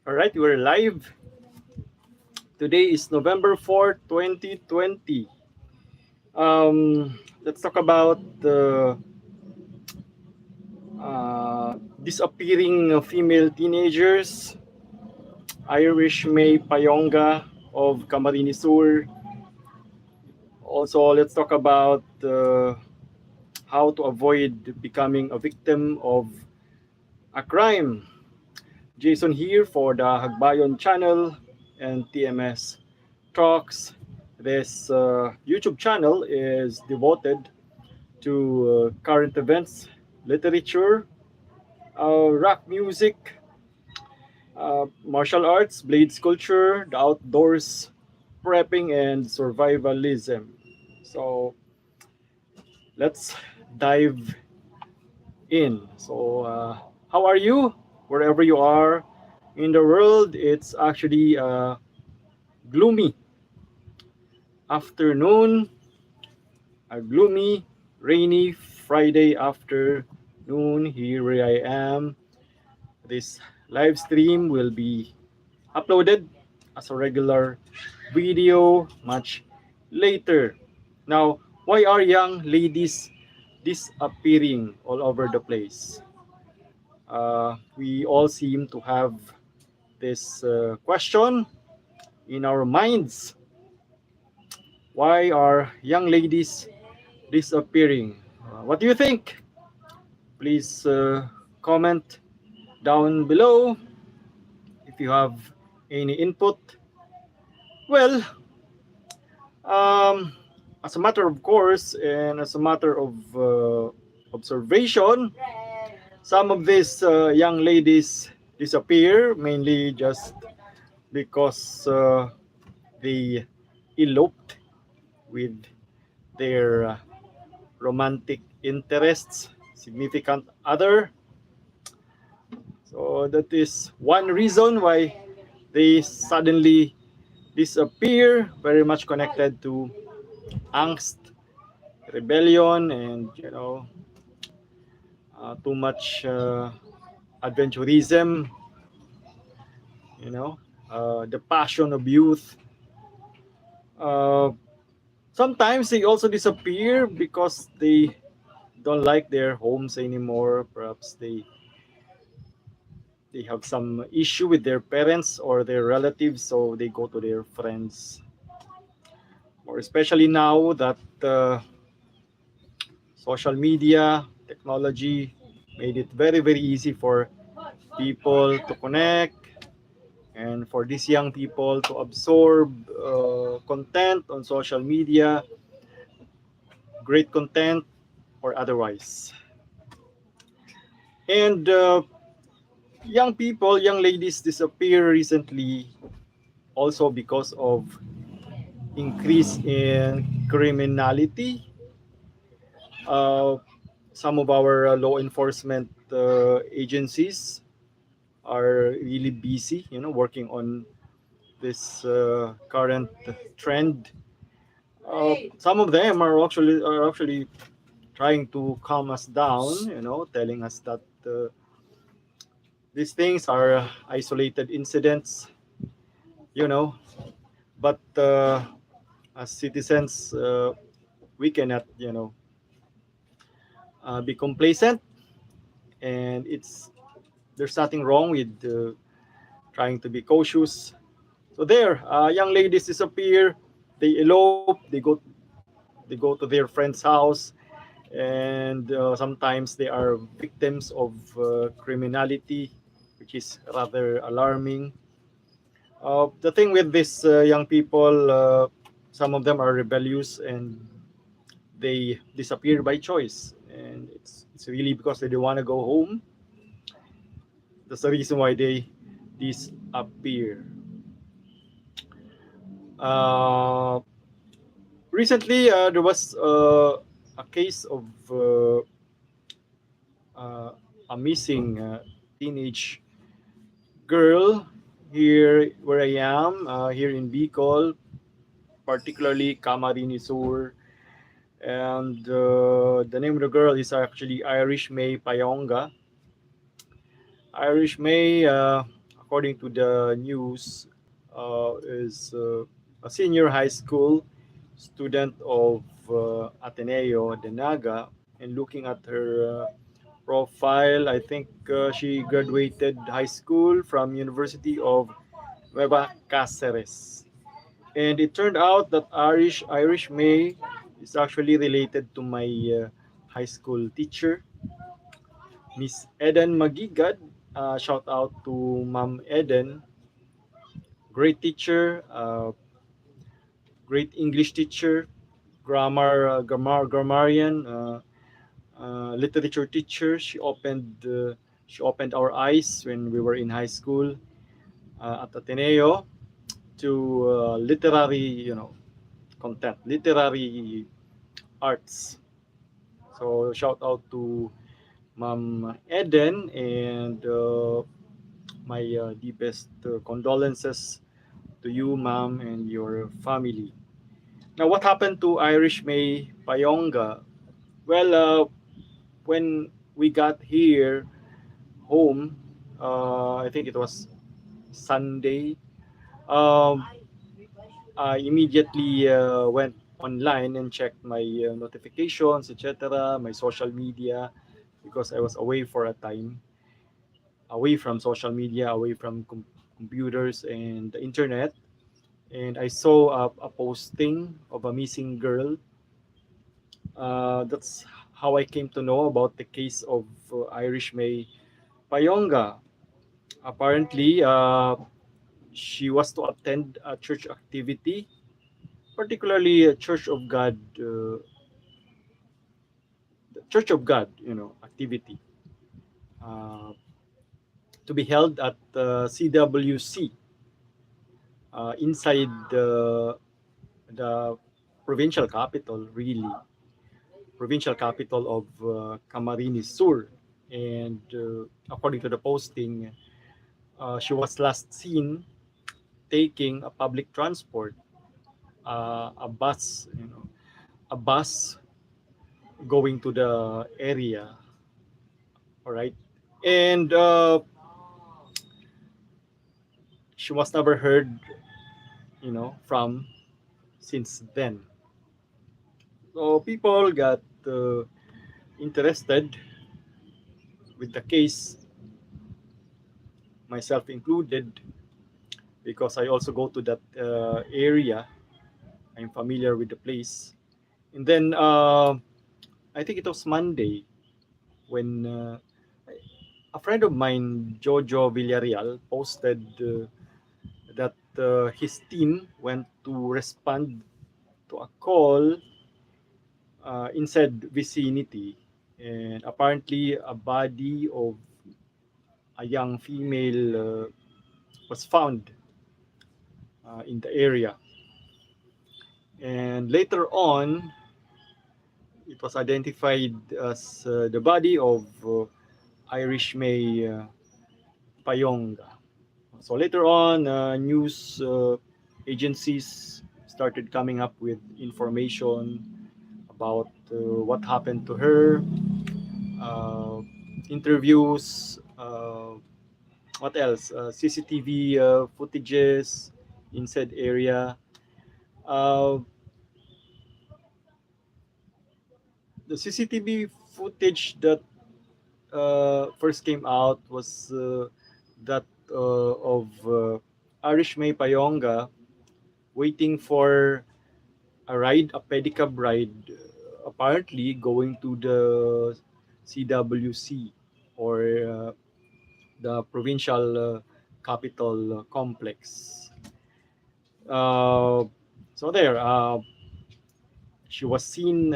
All right, we're live. Today is November 4th, 2020. Let's talk about the disappearing female teenagers, Irish Mae Payonga of Camarines Sur. Also, let's talk about how to avoid becoming a victim of a crime. Jason here for the Hagbayon Channel and TMS Talks. This YouTube channel is devoted to current events, literature, rock music, martial arts, blade sculpture, the outdoors, prepping, and survivalism. So let's dive in. So, how are you? Wherever you are in the world, it's actually gloomy afternoon, a gloomy, rainy Friday afternoon. Here I am. This live stream will be uploaded as a regular video much later. Now, why are young ladies disappearing all over the place? We all seem to have this question in our minds. Why are young ladies disappearing? What do you think? Please comment down below if you have any input. Well, um, as a matter of course and as a matter of observation, some of these young ladies disappear mainly just because they eloped with their romantic interests, significant other. So that is one reason why they suddenly disappear, very much connected to angst, rebellion, and too much adventurism, you know, the passion of youth. Uh, Sometimes they also disappear because they don't like their homes anymore. Perhaps they have some issue with their parents or their relatives, so they go to their friends. Or especially now that social media technology made it very easy for people to connect and for these young people to absorb content on social media, great content or otherwise. And young people, young ladies disappear recently also because of increase in criminality. Uh, some of our law enforcement agencies are really busy, working on this current trend. Some of them are actually trying to calm us down, telling us that these things are isolated incidents, you know, but as citizens, we cannot, be complacent, and there's nothing wrong with trying to be cautious. So there, young ladies disappear, they elope, they go to their friend's house, and sometimes they are victims of criminality, which is rather alarming. The thing with these young people, some of them are rebellious and they disappear by choice, and it's really because they don't want to go home. That's the reason why they disappear. Uh, Recently, there was a case of uh, a missing teenage girl here where I am, here in Bicol, particularly Camarines Sur. And the name of the girl is actually Irish Mae Payonga. Irish May, according to the news, is a senior high school student of Ateneo de Naga. And looking at her profile, I think she graduated high school from University of Nueva Cáceres. And it turned out that Irish May is actually related to my high school teacher, Miss Eden Magigad. Shout out to Mom Eden, great teacher, great English teacher, grammarian, literature teacher. She opened our eyes when we were in high school at Ateneo to literary, content, literary arts. So shout out to Mom Eden, and my deepest condolences to you, Mom, and your family. Now, what happened to Irish Mae Payonga? Well, when we got here home, I think it was Sunday. Um, I immediately went online and checked my notifications, etc., my social media, because I was away for a time, away from social media, away from computers and the internet. And I saw a posting of a missing girl. That's how I came to know about the case of Irish Mae Payonga. Apparently, she was to attend a church activity, particularly a Church of God, activity, uh, to be held at CWC inside the provincial capital, really, provincial capital of Camarines Sur. And according to the posting, she was last seen taking a public transport, a bus, a bus going to the area. All right, and she was never heard, from since then. So people got interested with the case, myself included, because I also go to that area. I'm familiar with the place. And then I think it was Monday when a friend of mine, Jojo Villarreal, posted that his team went to respond to a call in said vicinity. And apparently, a body of a young female was found in the area. And later on, it was identified as the body of Irish Mae Payonga. So later on, news agencies started coming up with information about what happened to her, uh, interviews, what else? CCTV footages in said area. Uh, the CCTV footage that first came out was that of Irish Mae Payonga waiting for a ride, a pedicab ride, apparently going to the CWC, or the provincial capital complex. Uh, so there, she was seen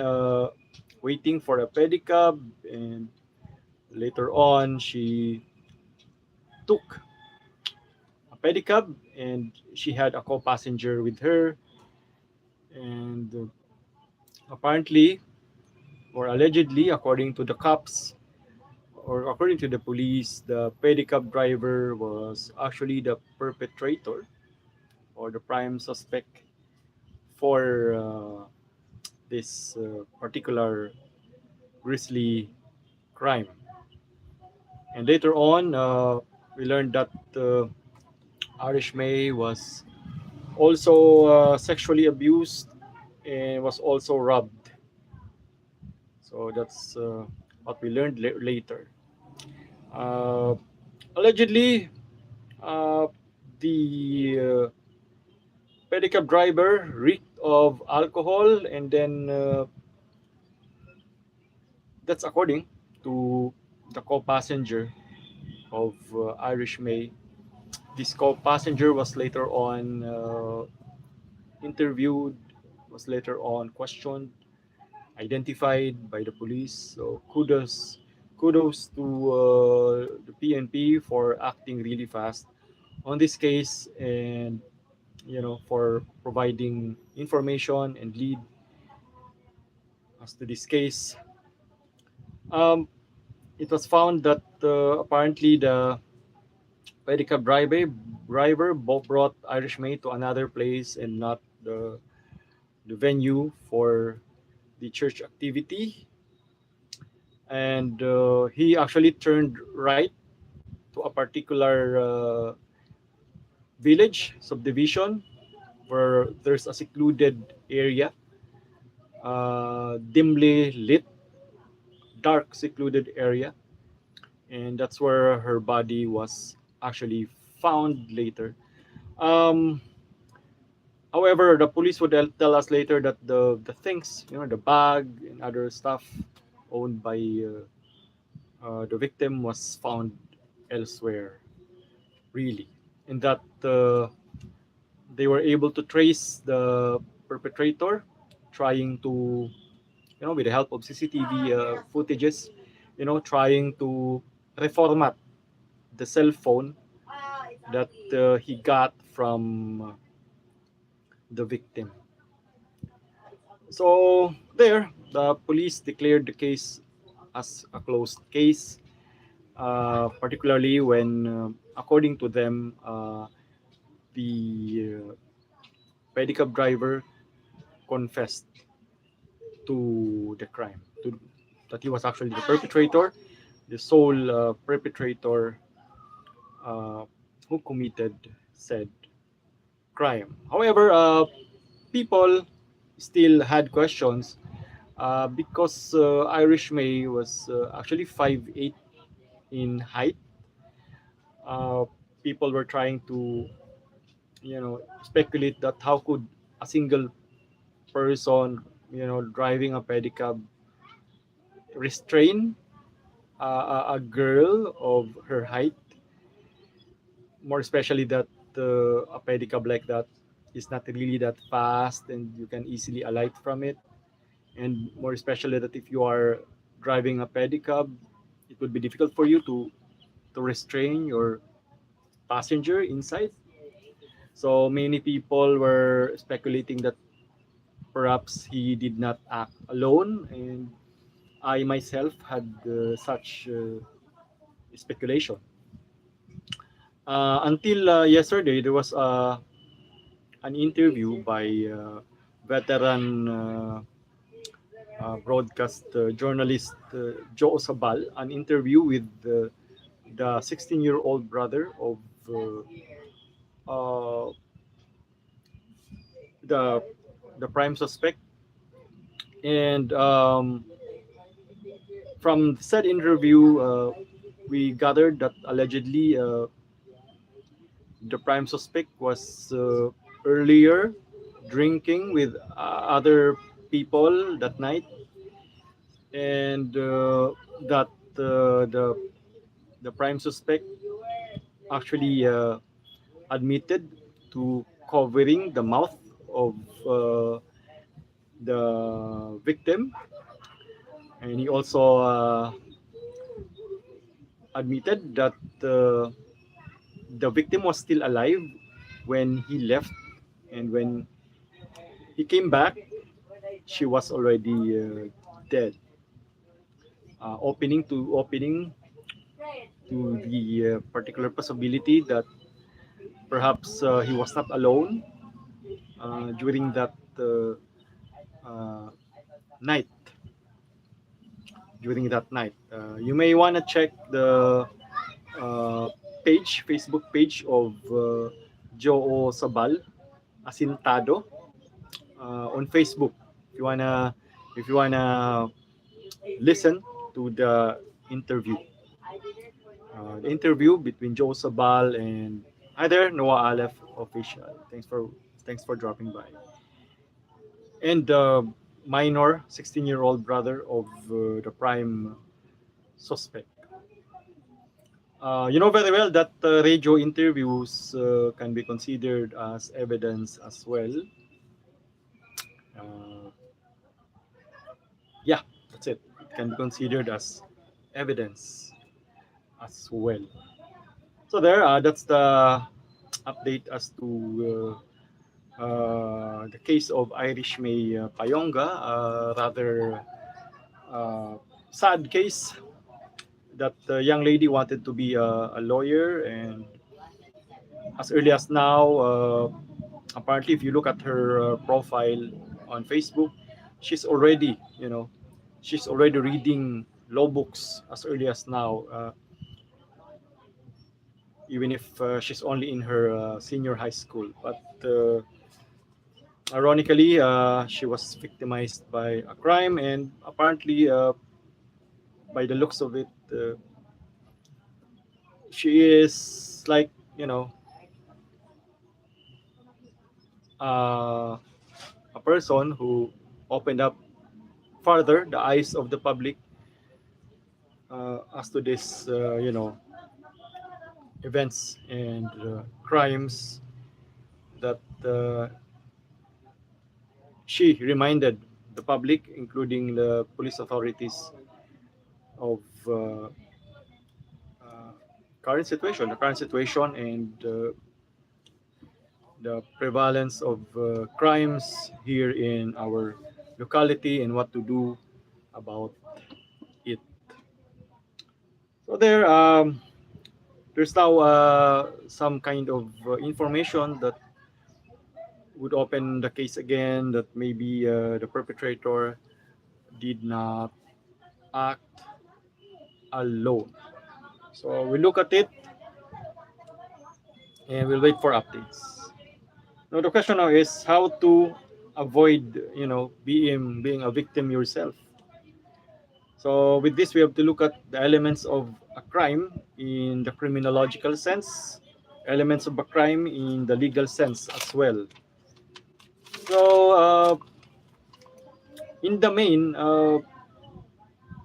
waiting for a pedicab, and later on she took a pedicab, and she had a co-passenger with her. And apparently, or allegedly, according to the cops, or according to the police, the pedicab driver was actually the perpetrator or the prime suspect for this particular grisly crime. And later on, we learned that Irish Mae was also sexually abused and was also robbed. So that's what we learned later. Uh, Allegedly, uh, the pedicab driver reeked of alcohol, and then that's according to the co-passenger of Irish May. This co-passenger was later on interviewed, was later on questioned, identified by the police. So kudos to the PNP for acting really fast on this case, and for providing information and lead as to this case. Um, it was found that apparently the pedicab driver brought Irish May to another place and not the venue for the church activity. And he actually turned right to a particular village subdivision where there's a secluded area, dimly lit, dark secluded area, and that's where her body was actually found later. Um, However, the police would tell us later that the things, the bag and other stuff owned by the victim was found elsewhere, really, and that they were able to trace the perpetrator, trying to, with the help of CCTV footages, trying to reformat the cell phone that he got from the victim. So there, the police declared the case as a closed case, particularly when, according to them, the pedicab driver confessed to the crime, that he was actually the perpetrator, the sole perpetrator uh, who committed said crime. However, people still had questions because Irish May was actually 5'8" in height. Uh, People were trying to, speculate that how could a single person, driving a pedicab, restrain a girl of her height, more especially that a pedicab like that is not really that fast and you can easily alight from it, and more especially that if you are driving a pedicab, it would be difficult for you to restrain your passenger inside. So many people were speculating that perhaps he did not act alone, and I myself had such speculation. Until yesterday, there was an interview by veteran broadcast journalist Joe Sabal, an interview with the 16-year-old brother of uh, the the prime suspect, and from said interview, we gathered that allegedly the prime suspect was earlier drinking with other people that night, and that the prime suspect actually admitted to covering the mouth of uh, the victim, and he also admitted that the victim was still alive when he left, and when he came back, she was already dead. Opening to the particular possibility that perhaps he was not alone during that uh, night. You may want to check the uh, Facebook page of Joe Sabal, Asintado, on Facebook. If you wanna, if you wanna listen to the interview between Joe Sabal and hi there, Noah Aleph official. Thanks for dropping by. And the minor 16-year-old brother of the prime suspect. You know very well that radio interviews can be considered as evidence as well. Uh, yeah, that's it. It can be considered as evidence as well. So there, that's the update as to the case of Irish Mae Payonga. Rather sad case that the young lady wanted to be a lawyer, and as early as now, apparently, if you look at her profile on Facebook, she's already, she's already reading law books as early as now, even if she's only in her senior high school. But ironically, she was victimized by a crime, and apparently, by the looks of it, she is like, you know, uh, a person who opened up further the eyes of the public as to this, events and crimes that she reminded the public, including the police authorities, of uh, the current situation, and the prevalence of crimes here in our locality and what to do about it. So there's now some kind of information that would open the case again, that maybe the perpetrator did not act alone. So we look at it and we'll wait for updates. Now the question now is how to avoid, being a victim yourself. So with this, we have to look at the elements of a crime in the criminological sense, elements of a crime in the legal sense as well. So in the main,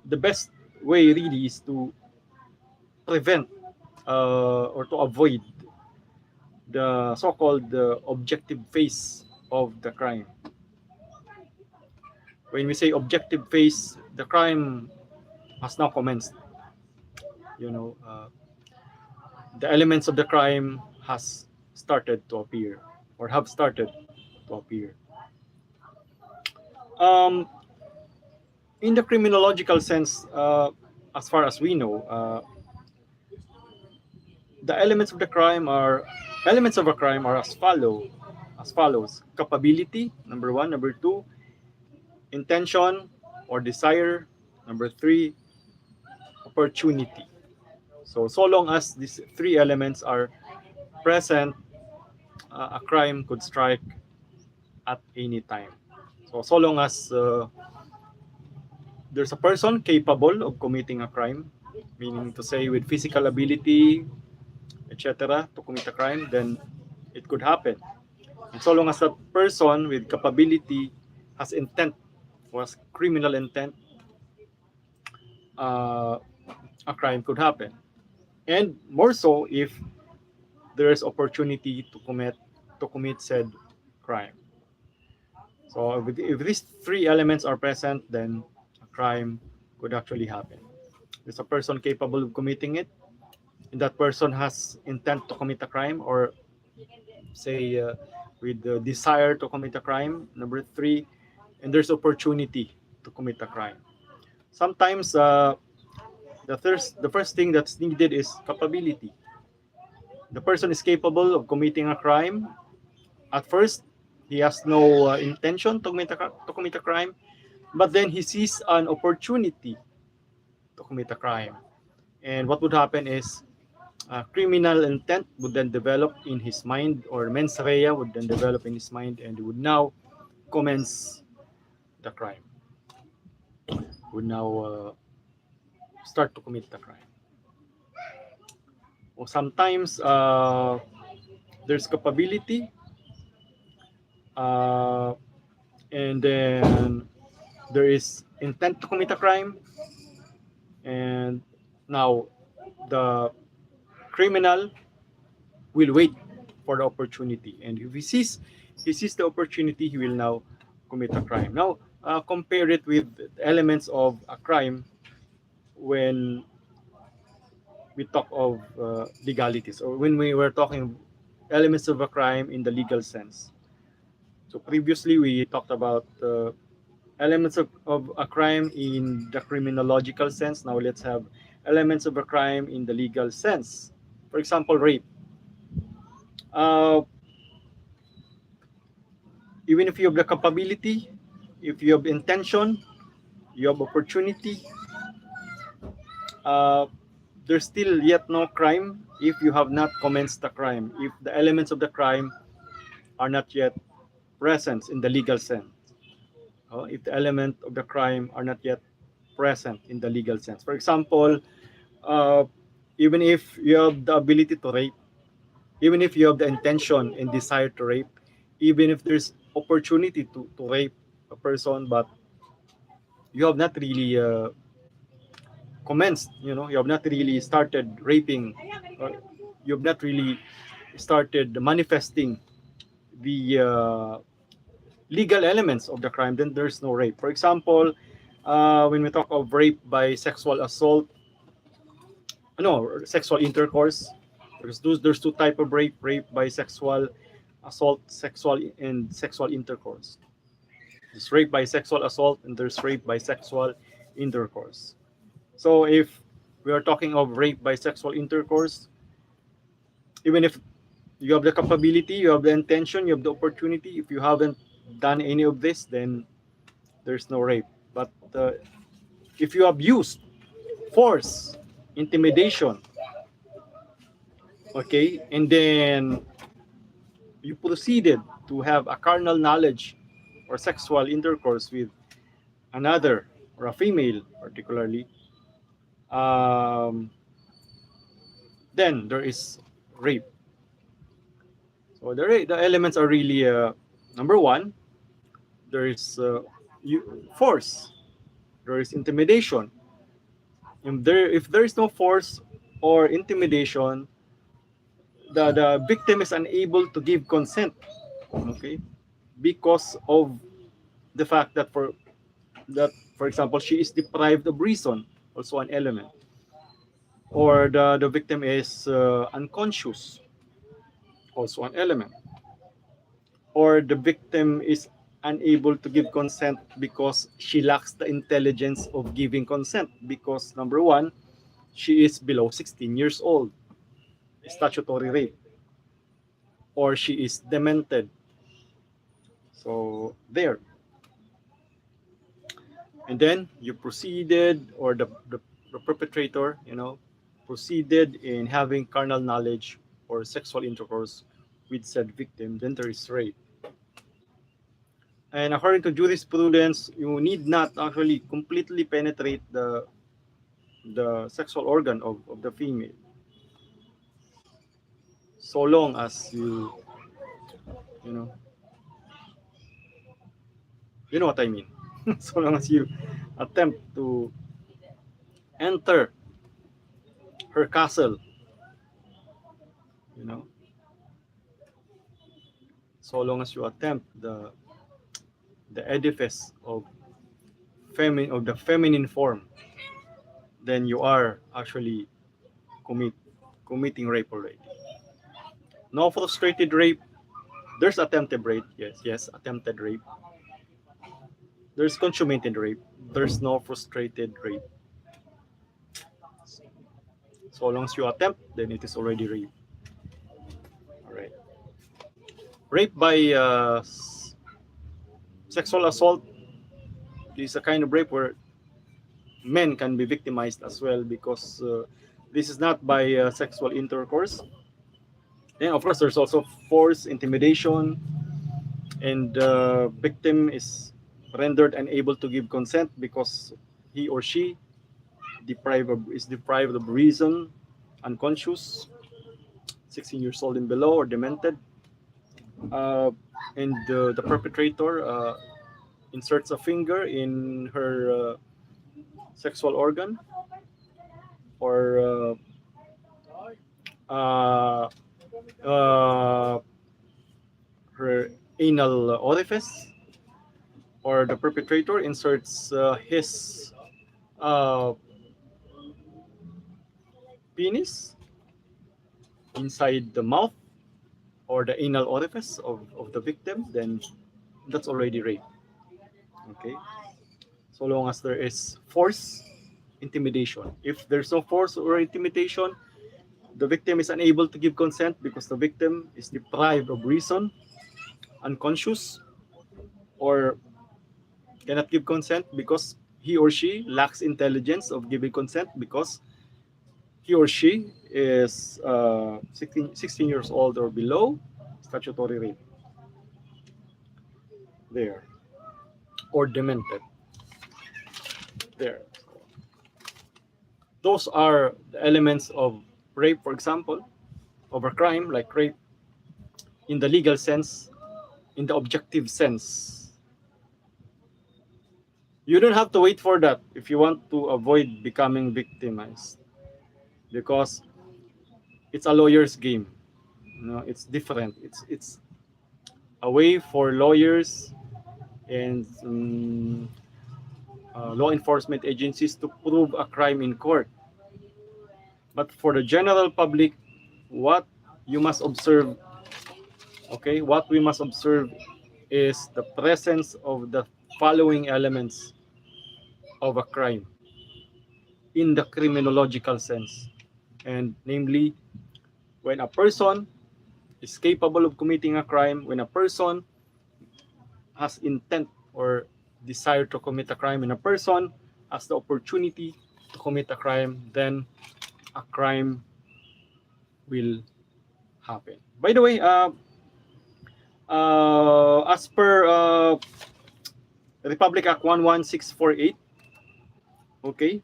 the best way really is to prevent or to avoid the so-called objective phase of the crime. When we say objective phase, the crime has now commenced. You know, the elements of the crime has started to appear or have started to appear. Um, in the criminological sense, as far as we know, the elements of a crime are as follows: capability, number one; number two, intention or desire; number three, opportunity. So long as these three elements are present, a crime could strike at any time. So long as there's a person capable of committing a crime, meaning to say with physical ability, etc., to commit a crime, then it could happen. And so long as that person with capability has intent, was criminal intent, uh, a crime could happen. And more so if there is opportunity to commit said crime. So if these three elements are present, then a crime could actually happen. There's a person capable of committing it, and that person has intent to commit a crime, or say with the desire to commit a crime. Number three, and there's opportunity to commit a crime. Sometimes the first thing that's needed is capability. The person is capable of committing a crime. At first, he has no intention to commit a crime, but then he sees an opportunity to commit a crime. And what would happen is criminal intent would then develop in his mind, or mens rea would then develop in his mind, and he would now commence the crime, would now start to commit the crime. Or sometimes there's capability, uh, and then there is intent to commit a crime, and now the criminal will wait for the opportunity, and if he sees the opportunity, he will now commit a crime. Now compare it with elements of a crime when we talk of legalities, or when we were talking elements of a crime in the legal sense. So previously we talked about elements of a crime in the criminological sense. Now let's have elements of a crime in the legal sense. For example, rape. Uh, Even if you have the capability, if you have intention, you have opportunity, uh, there's still yet no crime if you have not commenced the crime, if the elements of the crime are not yet present in the legal sense. If the element of the crime are not yet present in the legal sense. For example, uh, even if you have the ability to rape, even if you have the intention and desire to rape, even if there's opportunity to rape a person, but you have not really commenced, you have not really started raping, or you have not really started manifesting the legal elements of the crime, then there's no rape. For example, when we talk of rape by sexual assault, no, sexual intercourse, because there's two type of rape by sexual assault, sexual intercourse. There's rape by sexual assault, and there's rape by sexual intercourse. So if we are talking of rape by sexual intercourse, even if you have the capability, you have the intention, you have the opportunity, if you haven't done any of this, then there's no rape. But if you abuse, force, intimidation, okay, and then you proceeded to have a carnal knowledge or sexual intercourse with another, or a female particularly, um, then there is rape. So the elements are really number one, there is force, there is intimidation. If there is no force or intimidation, the victim is unable to give consent. Okay, because of the fact that for example, she is deprived of reason, also an element, or the victim is unconscious, also an element, or the victim is unable to give consent because she lacks the intelligence of giving consent, because number one, she is below 16 years old, statutory rape, or she is demented. So there. And then you proceeded, or the perpetrator, proceeded in having carnal knowledge or sexual intercourse with said victim, then there is rape. And according to jurisprudence, you need not actually completely penetrate the sexual organ of the female, so long as you know you know what I mean. So long as you attempt to enter her castle, you know so long as you attempt the edifice of the feminine form, then you are actually commit committing rape already. No frustrated rape. There's attempted rape. Yes, attempted rape. There's consummated rape. There's no frustrated rape. So long as you attempt, then it is already rape. All right. Rape by sexual assault is a kind of rape where men can be victimized as well, because This is not by sexual intercourse. And of course, there's also force, intimidation, and the victim is rendered unable to give consent because he or she is deprived of reason, unconscious, 16 years old and below, or demented. Uh, and the perpetrator inserts a finger in her sexual organ or uh, uh, her anal orifice, or the perpetrator inserts his uh, penis inside the mouth or the anal orifice of the victim, then that's already rape. Okay, so long as there is force, intimidation. If there's no force or intimidation, the victim is unable to give consent because the victim is deprived of reason, unconscious, or cannot give consent because he or she lacks intelligence of giving consent because he or she is 16 years old or below, statutory rape there, or demented there. Those are the elements of rape, for example, of a crime like rape in the legal sense, in the objective sense. You don't have to wait for that if you want to avoid becoming victimized because it's a lawyer's game. It's different. It's a way for lawyers and law enforcement agencies to prove a crime in court. But for the general public, what you must observe, okay, what we must observe is the presence of the following elements of a crime in the criminological sense. And namely, when a person is capable of committing a crime, when a person has intent or desire to commit a crime, when a person has the opportunity to commit a crime, then a crime will happen. By the way, as per Republic Act 11648, okay,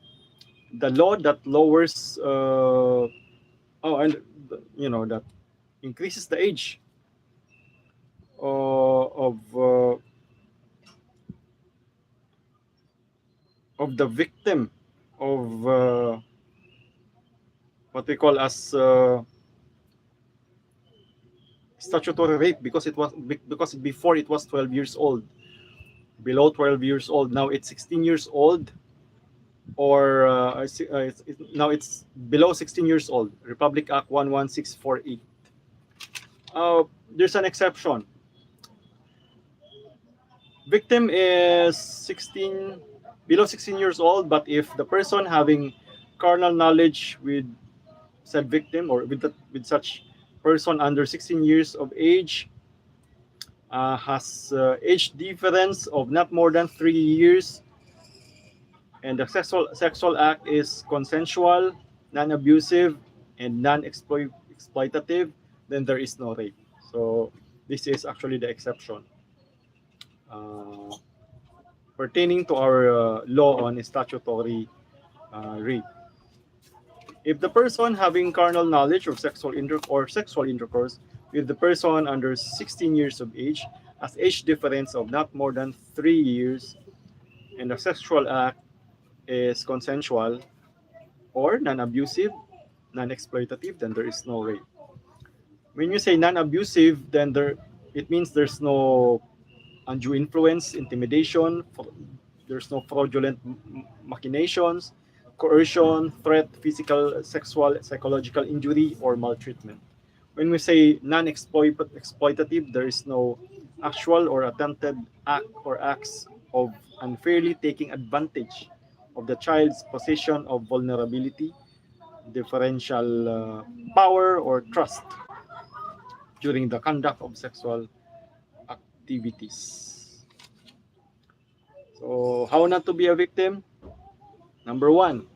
the law that lowers, and that increases the age of the victim of what we call as statutory rape because before it was 12 years old, below 12 years old, now it's 16 years old, or now it's below 16 years old. Republic Act 11648. There's an exception. Victim is 16, below 16 years old, but if the person having carnal knowledge with said victim or with such person under 16 years of age has age difference of not more than 3 years, and the sexual act is consensual, non-abusive, and non-exploitative, then there is no rape. So this is actually the exception uh, pertaining to our law on statutory rape. If the person having carnal knowledge of sexual intercourse with the person under 16 years of age has age difference of not more than 3 years, and the sexual act is consensual or non-abusive, non-exploitative, then there is no rape. When you say non-abusive, then it means there's no undue influence, intimidation, there's no fraudulent machinations, coercion, threat, physical, sexual, psychological injury, or maltreatment. When we say non-exploitative, there is no actual or attempted act or acts of unfairly taking advantage of the child's position of vulnerability, differential power, or trust during the conduct of sexual activities. So, how not to be a victim? Number one,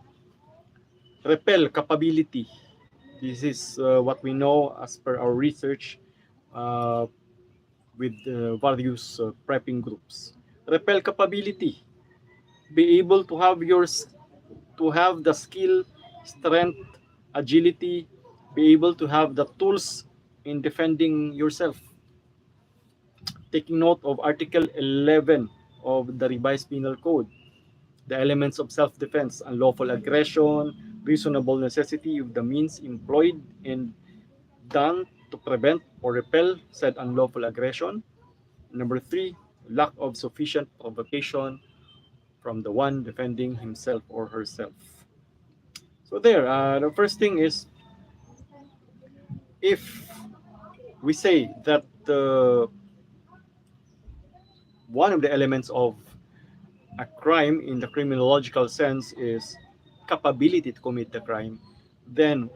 Repel capability. This is what we know as per our research uh, with various prepping groups. Repel capability. Be able to have to have the skill, strength, agility, be able to have the tools in defending yourself. Taking note of Article 11 of the revised penal code, the elements of self-defense, unlawful aggression, reasonable necessity of the means employed and done to prevent or repel said unlawful aggression. Number three, lack of sufficient provocation from the one defending himself or herself. So there, the first thing is, if we say that one of the elements of a crime in the criminological sense is capability to commit the crime, then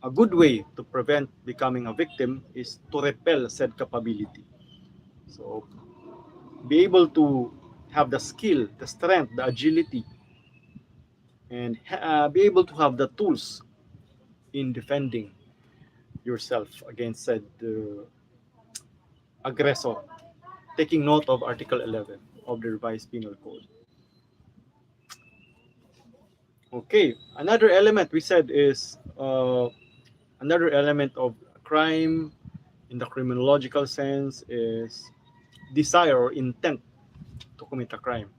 a good way to prevent becoming a victim is to repel said capability. So be able to have the skill, the strength, the agility, and be able to have the tools in defending yourself against said aggressor, taking note of Article 11 of the revised penal code. Okay, another element we said is another element of crime in the criminological sense is desire or intent to commit a crime.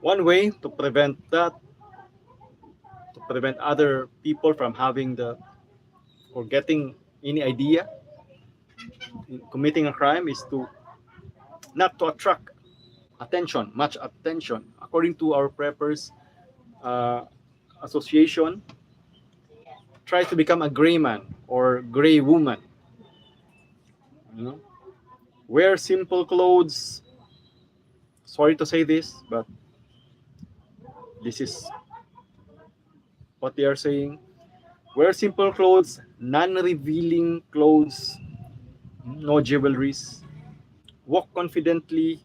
One way to prevent that, to prevent other people from having the or getting any idea in committing a crime, is to not to attract attention, much attention. According to our preppers uh, association, try to become a gray man or gray woman. You know, wear simple clothes. Sorry to say this, but this is what they are saying. Wear simple clothes, non-revealing clothes, no jewelries. Walk confidently.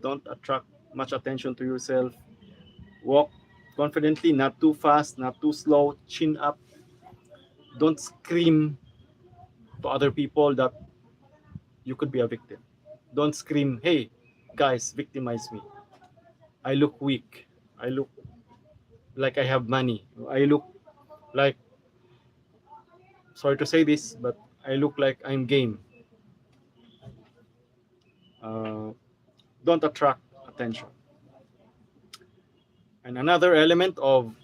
Don't attract much attention to yourself. Walk confidently, not too fast, not too slow. Chin up. Don't scream to other people that you could be a victim. Don't scream, hey, guys, victimize me. I look weak. I look like I have money. I look like, sorry to say this, but I look like I'm game. Uh, don't attract attention. And another element of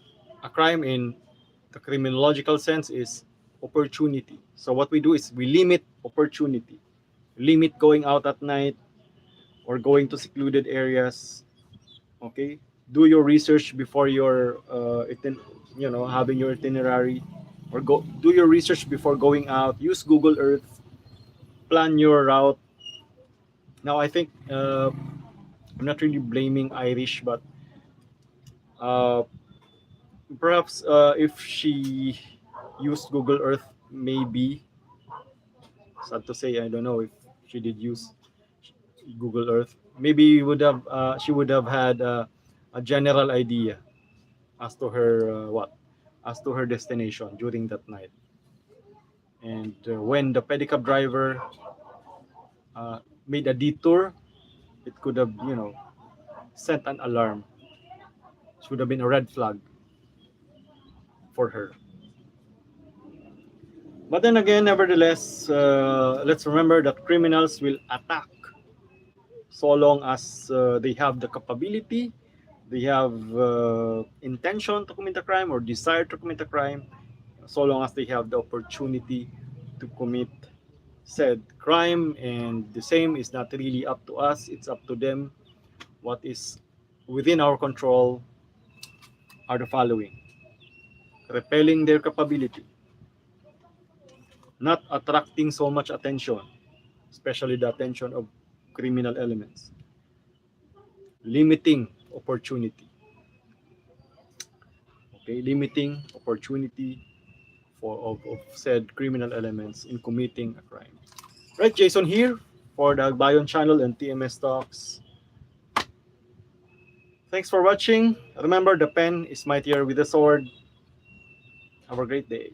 a crime in the criminological sense is opportunity. So what we do is we limit opportunity, limit going out at night or going to secluded areas. Okay, do your research before your having your itinerary, or go do your research before going out. Use Google Earth, plan your route. Now I think I'm not really blaming Irish, but uh, perhaps if she used Google Earth, maybe, sad to say, I don't know if she did use Google Earth. Maybe would have she would have had a general idea as to her as to her destination during that night. And when the pedicab driver uh, made a detour, it could have sent an alarm. It should have been a red flag for her. But then again, nevertheless, let's remember that criminals will attack so long as they have the capability, they have intention to commit a crime or desire to commit a crime, so long as they have the opportunity to commit said crime. And the same is not really up to us, it's up to them. What is within our control are the following: repelling their capability, not attracting so much attention, especially the attention of criminal elements, limiting opportunity. Okay, limiting opportunity of said criminal elements in committing a crime. Right, Jason here for the Hagbayon Channel and TMS Talks. Thanks for watching. Remember, the pen is mightier with the sword. Have a great day.